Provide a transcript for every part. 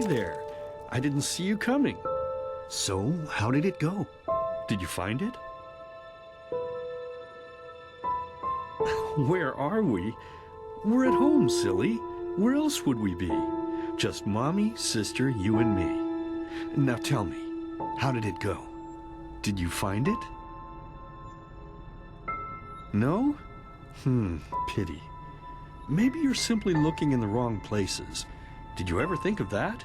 there. I didn't see you coming. So, how did it go? Did you find it? Where are we? We're at home, silly. Where else would we be? Just Mommy, sister, you and me. Now tell me, how did it go? Did you find it? No? Pity. Maybe you're simply looking in the wrong places. Did you ever think of that?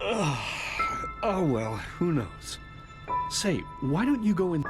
Oh well, who knows? Say, why don't you go in...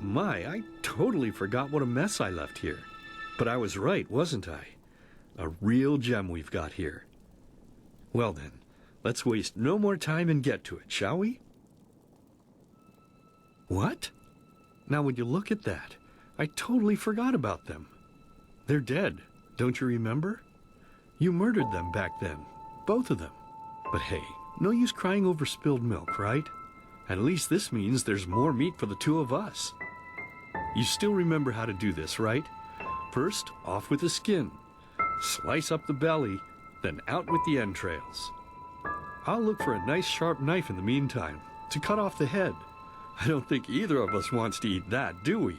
My, I totally forgot what a mess I left here. But I was right, wasn't I? A real gem we've got here. Well then, let's waste no more time and get to it, shall we? What? Now would you look at that? I totally forgot about them. They're dead, don't you remember? You murdered them back then, both of them. But hey, no use crying over spilled milk, right? At least this means there's more meat for the two of us. You still remember how to do this, right? First, off with the skin. Slice up the belly, then out with the entrails. I'll look for a nice sharp knife in the meantime, to cut off the head. I don't think either of us wants to eat that, do we?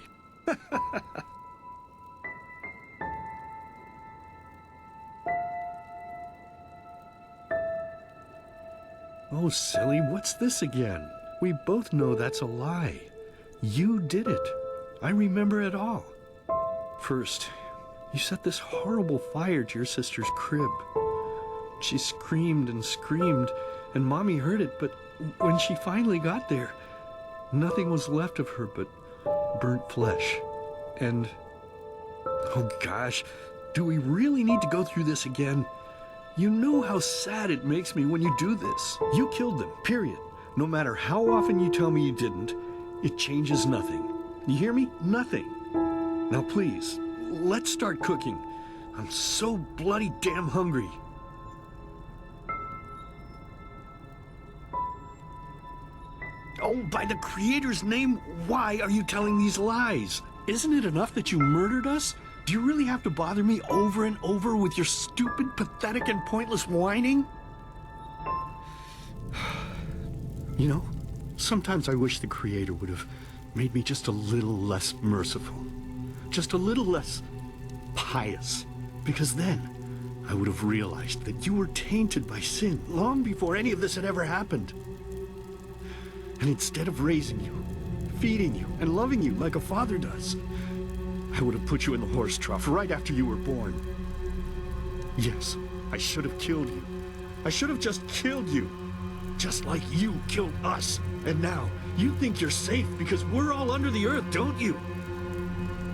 Oh, silly, what's this again? We both know that's a lie. You did it. I remember it all. First, you set this horrible fire to your sister's crib. She screamed and screamed, and Mommy heard it, but when she finally got there, nothing was left of her but burnt flesh. And, oh gosh, do we really need to go through this again? You know how sad it makes me when you do this. You killed them, period. No matter how often you tell me you didn't, it changes nothing. You hear me? Nothing. Now please, let's start cooking. I'm so bloody damn hungry. Oh, by the Creator's name, why are you telling these lies? Isn't it enough that you murdered us? Do you really have to bother me over and over with your stupid, pathetic, and pointless whining? You know, sometimes I wish the Creator would have made me just a little less merciful. Just a little less pious. Because then I would have realized that you were tainted by sin long before any of this had ever happened. And instead of raising you, feeding you, and loving you like a father does, I would have put you in the horse trough right after you were born. Yes, I should have killed you. I should have just killed you. Just like you killed us. And now, you think you're safe because we're all under the earth, don't you?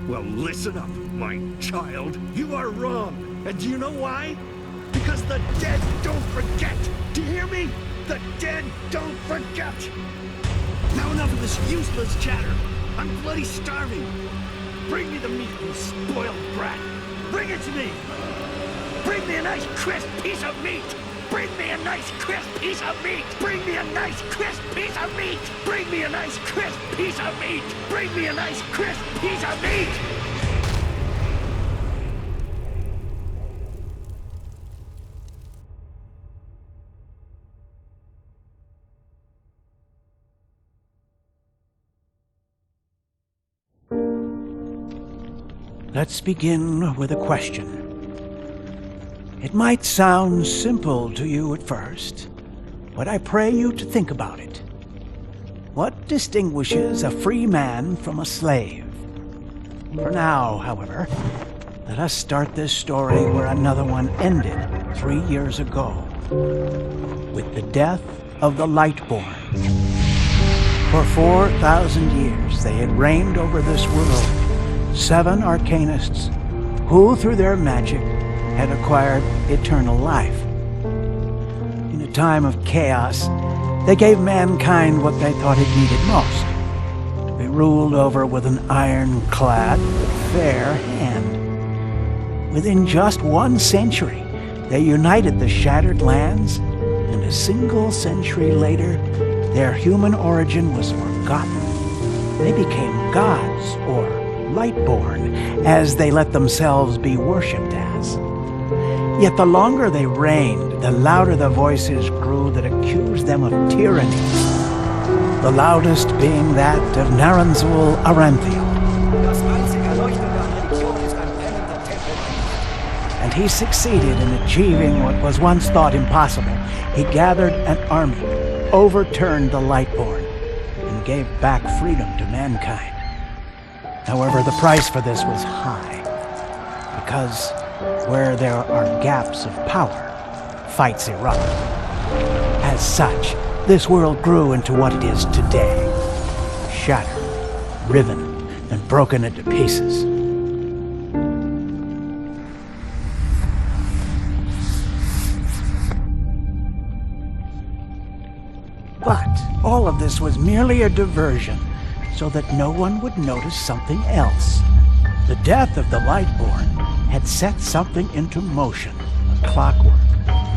Well, listen up, my child. You are wrong. And do you know why? Because the dead don't forget. Do you hear me? The dead don't forget. Now enough of this useless chatter. I'm bloody starving. Bring me the meat, you spoiled brat. Bring it to me. Bring me a nice crisp piece of meat. Bring me a nice crisp piece of meat. Bring me a nice crisp piece of meat. Bring me a nice crisp piece of meat. Bring me a nice crisp piece of meat. Let's begin with a question. It might sound simple to you at first, but I pray you to think about it. What distinguishes a free man from a slave? For now, however, let us start this story where another one ended 3 years ago, with the death of the Lightborn. For 4,000 years they had reigned over this world, 7 arcanists who, through their magic, had acquired eternal life. In a time of chaos, they gave mankind what they thought it needed most, to be ruled over with an ironclad, fair hand. Within just 1 century, they united the shattered lands, and a single century later, their human origin was forgotten. They became gods, or Lightborn, as they let themselves be worshipped as. Yet the longer they reigned, the louder the voices grew that accused them of tyranny, the loudest being that of Naranzul Aranthiel. And he succeeded in achieving what was once thought impossible. He gathered an army, overturned the Lightborn, and gave back freedom to mankind. However, the price for this was high, because where there are gaps of power, fights erupt. As such, this world grew into what it is today, shattered, riven, and broken into pieces. But all of this was merely a diversion, so that no one would notice something else. The death of the Lightborn had set something into motion, a clockwork,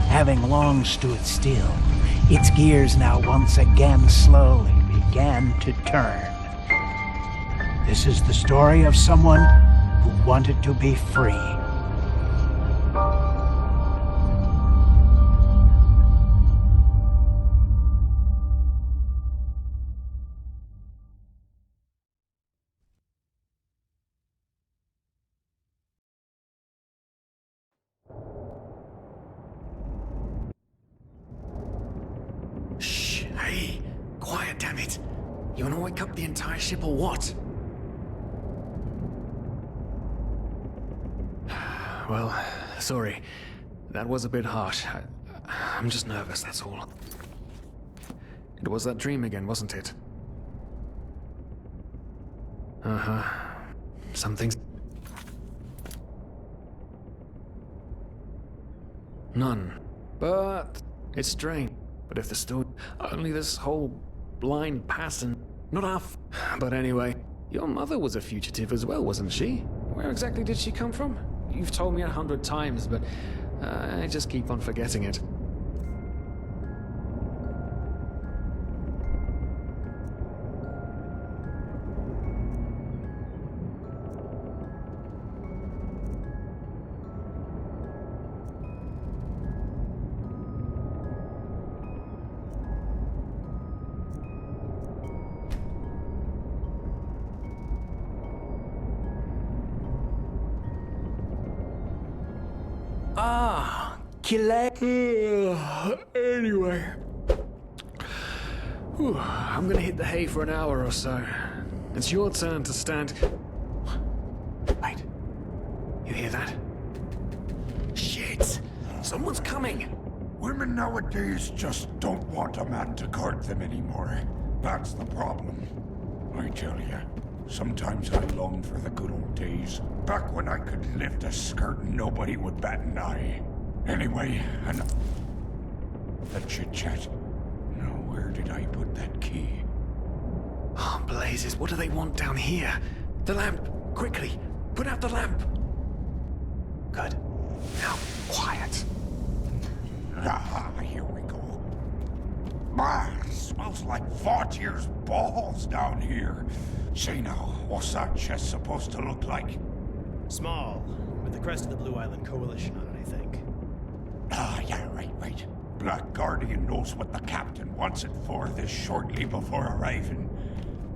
having long stood still. Its gears now once again slowly began to turn. This is the story of someone who wanted to be free. Shh, hey, quiet, damn it. You wanna wake up the entire ship or what? Well, sorry. That was a bit harsh. I'm just nervous, that's all. It was that dream again, wasn't it? Uh-huh. Something's... None. But... it's strange. But if there's still only this whole blind pattern, not half. But anyway, your mother was a fugitive as well, wasn't she? Where exactly did she come from? You've told me 100 times, but I just keep on forgetting it. Anyway. Whew, I'm gonna hit the hay for an hour or so. It's your turn to stand... Wait. You hear that? Shit! Someone's coming! Women nowadays just don't want a man to guard them anymore. That's the problem. I tell you, sometimes I long for the good old days. Back when I could lift a skirt and nobody would bat an eye. Anyway, the chit-chat. Now, where did I put that key? Oh, blazes, what do they want down here? The lamp! Quickly! Put out the lamp! Good. Now, quiet. Ah, here we go. Ah, smells like Vaughtier's balls down here. Say now, what's that chest supposed to look like? Small, with the crest of the Blue Island Coalition on it, I think. Ah, yeah, right. Black Guardian knows what the captain wants it for this shortly before arriving.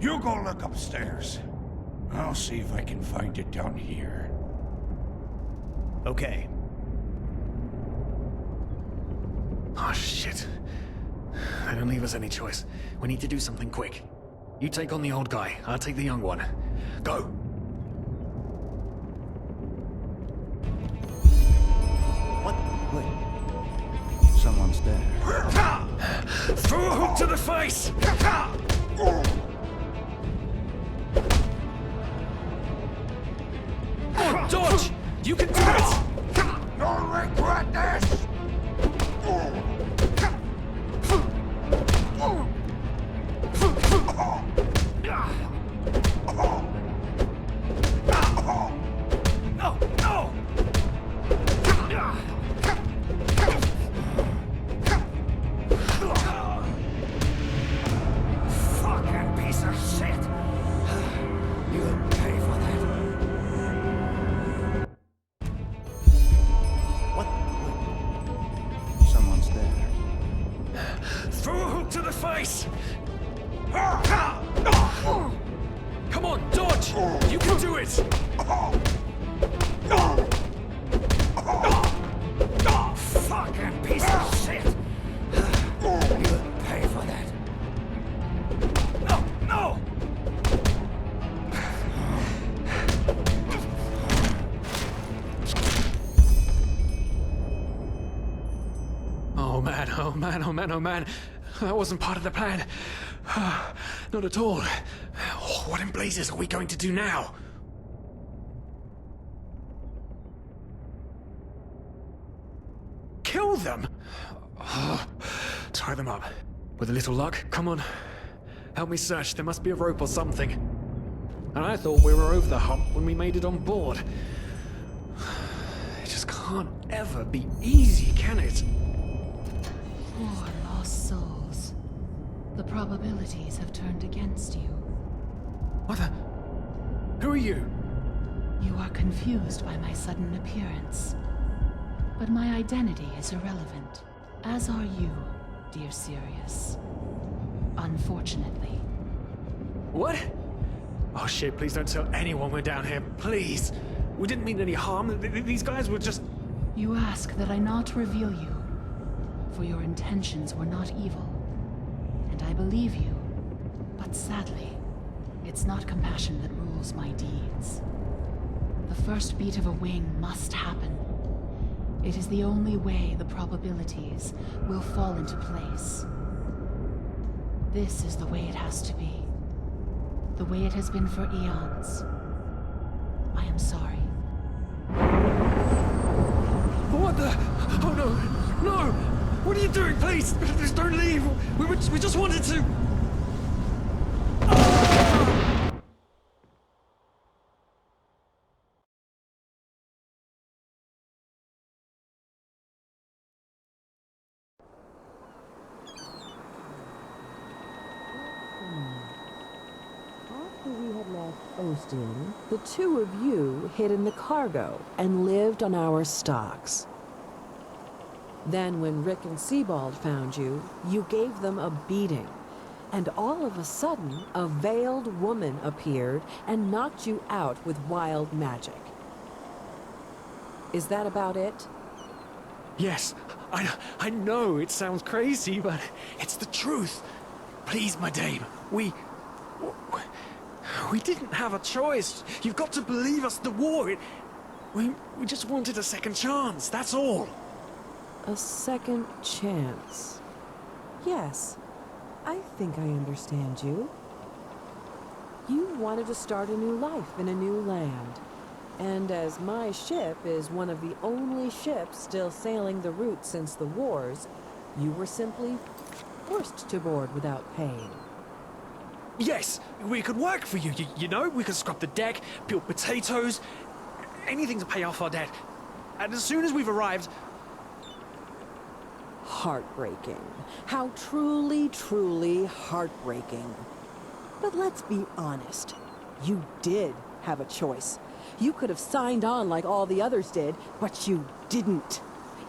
You go look upstairs. I'll see if I can find it down here. Okay. Oh, shit. They don't leave us any choice. We need to do something quick. You take on the old guy, I'll take the young one. Go! Throw a hook to the face! Come on, dodge! You can do it! You'll regret this! No, no! Fucking piece of shit! You'll pay for that. What? Someone's there. Throw a hook to the face! Come on, dodge! You can do it! Fucking piece of shit! You'll pay for that. No, no! Oh man, oh man, oh man, oh man. That wasn't part of the plan. Not at all. What in blazes are we going to do now? Kill them? Tie them up. With a little luck, come on. Help me search, there must be a rope or something. And I thought we were over the hump when we made it on board. It just can't ever be easy, can it? Poor lost souls. The probabilities have turned against you. What the? Who are you? You are confused by my sudden appearance. But my identity is irrelevant, as are you, dear Sirius. Unfortunately. What? Oh shit, please don't tell anyone we're down here, please. We didn't mean any harm. These guys were just... You ask that I not reveal you, for your intentions were not evil. And I believe you, but sadly, it's not compassion that rules my deeds. The first beat of a wing must happen. It is the only way the probabilities will fall into place. This is the way it has to be. The way it has been for eons. I am sorry. What the? Oh no! No! What are you doing? Please! Please don't leave! We just wanted to... After we had left Ostin, the two of you hid in the cargo and lived on our stocks. Then when Rick and Sebald found you, you gave them a beating. And all of a sudden, a veiled woman appeared and knocked you out with wild magic. Is that about it? Yes, I know it sounds crazy, but it's the truth. Please, my dame, we didn't have a choice. You've got to believe us, the war, we just wanted a second chance, that's all. A second chance. Yes, I think I understand you. You wanted to start a new life in a new land. And as my ship is one of the only ships still sailing the route since the wars, you were simply forced to board without paying. Yes, we could work for you, you know? We could scrub the deck, peel potatoes, anything to pay off our debt. And as soon as we've arrived... Heartbreaking. How truly, truly heartbreaking. But let's be honest. You did have a choice. You could have signed on like all the others did, but you didn't.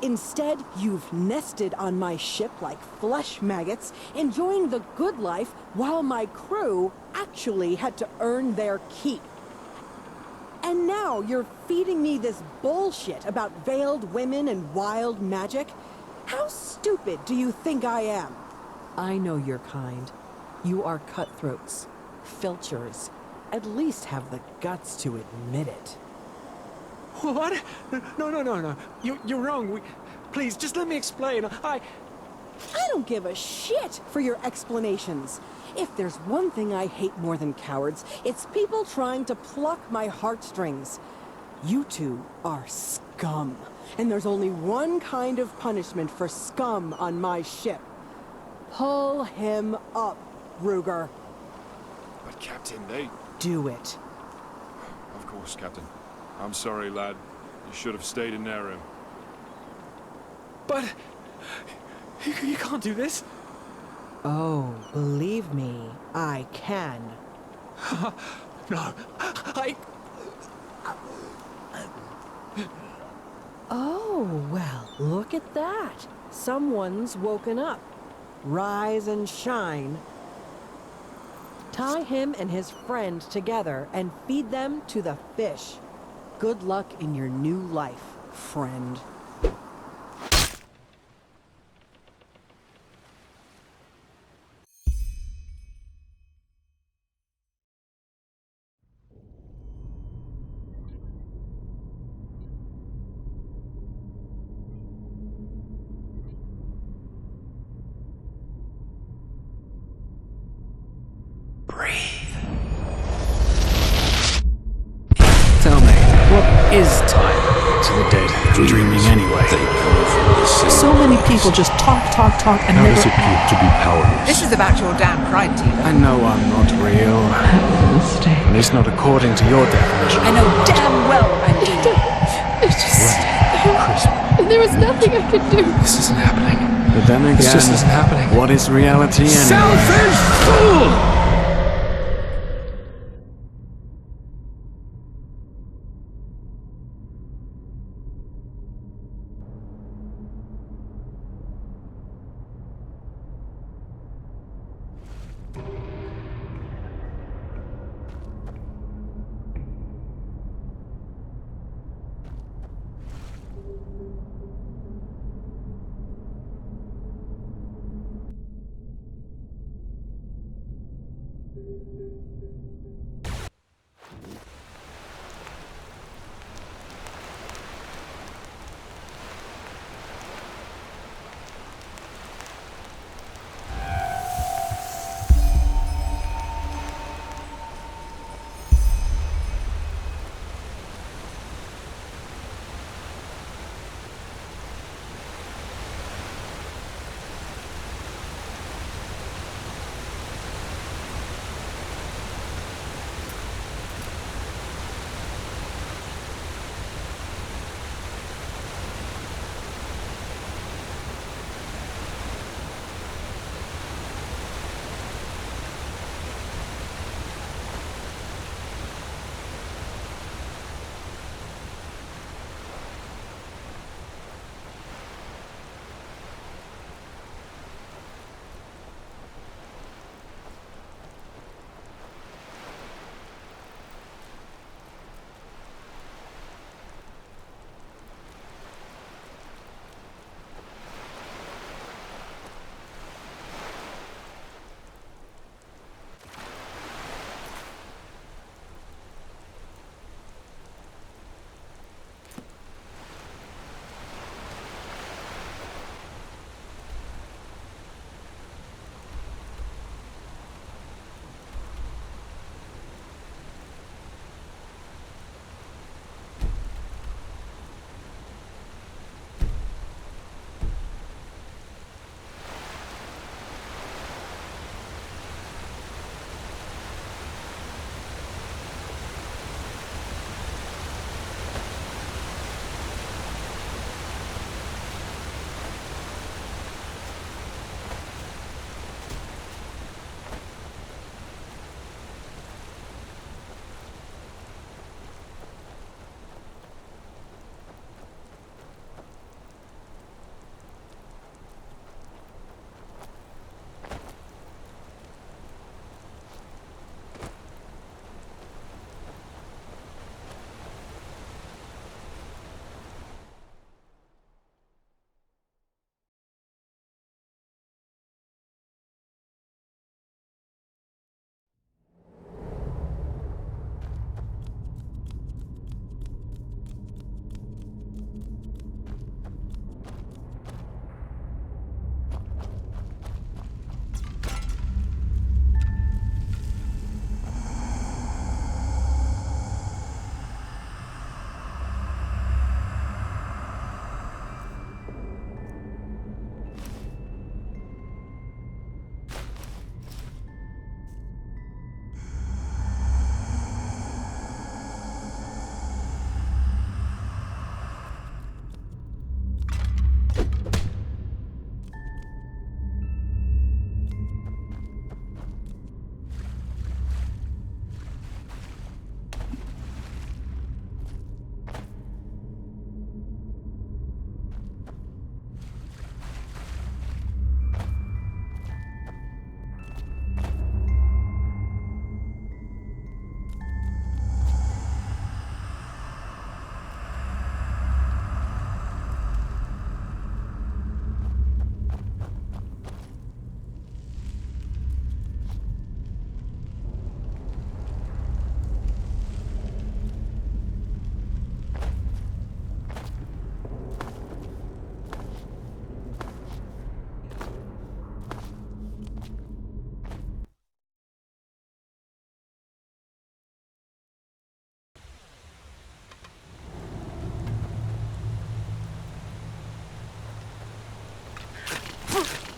Instead, you've nested on my ship like flesh maggots, enjoying the good life while my crew actually had to earn their keep. And now you're feeding me this bullshit about veiled women and wild magic? How stupid do you think I am? I know your kind. You are cutthroats, filchers. At least have the guts to admit it. What? No. You're wrong. Please, just let me explain. I don't give a shit for your explanations. If there's one thing I hate more than cowards, it's people trying to pluck my heartstrings. You two are scum. And there's only one kind of punishment for scum on my ship. Pull him up, Ruger. But Captain, they... Do it. Of course, Captain. I'm sorry, lad. You should have stayed in their room. But... You can't do this. Oh, believe me, I can. No, Oh, well, look at that. Someone's woken up. Rise and shine. Tie him and his friend together and feed them to the fish. Good luck in your new life, friend. Tell me, what is time to the dead? Dreaming anyway. So many people just talk, and How never... does it feel to be powerless? This is about your damn pride, Tina. I know I'm not real. At least not according to your definition. I know damn well I'm doing. It's just... There was nothing I could do. This isn't happening. But then again, This just isn't happening. what is reality anyway? Selfish fool! Huh.